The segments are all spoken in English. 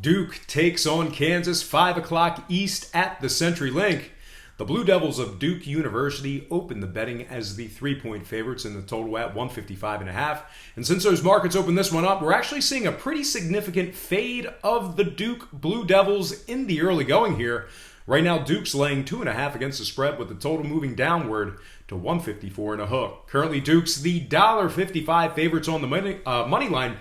Duke takes on Kansas, 5 o'clock East at the CenturyLink. The Blue Devils of Duke University open the betting as the 3-point favorites in the total at 155.5. And since those markets opened this one up, we're actually seeing a pretty significant fade of the Duke Blue Devils in the early going here. Right now, Duke's laying 2.5 against the spread with the total moving downward to 154 and a hook. Currently, Duke's the $1.55 favorites on the money line,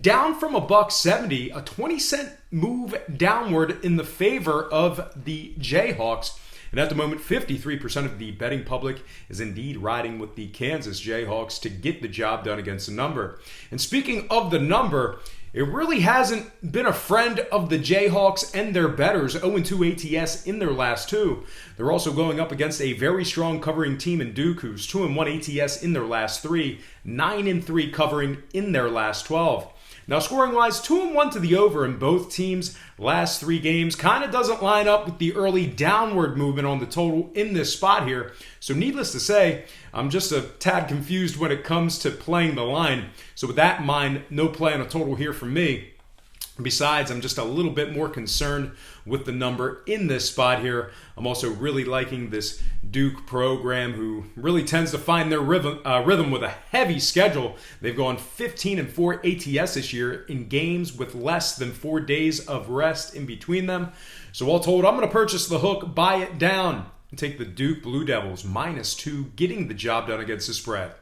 down from $1.70, a 20-cent move downward in the favor of the Jayhawks. And at the moment, 53% of the betting public is indeed riding with the Kansas Jayhawks to get the job done against the number. And speaking of the number, it really hasn't been a friend of the Jayhawks and their bettors. 0-2 ATS in their last two. They're also going up against a very strong covering team in Duke, who's 2-1 ATS in their last three, 9-3 covering in their last 12. Now, scoring-wise, 2-1 to the over in both teams' last three games. Kind of doesn't line up with the early downward movement on the total in this spot here. So needless to say, I'm just a tad confused when it comes to playing the line. So with that in mind, no play on a total here from me. Besides, I'm just a little bit more concerned with the number in this spot here. I'm also really liking this Duke program, who really tends to find their rhythm with a heavy schedule. They've gone 15-4 ATS this year in games with less than 4 days of rest in between them. So all told, I'm going to purchase the hook, buy it down, and take the Duke Blue Devils -2, getting the job done against the spread.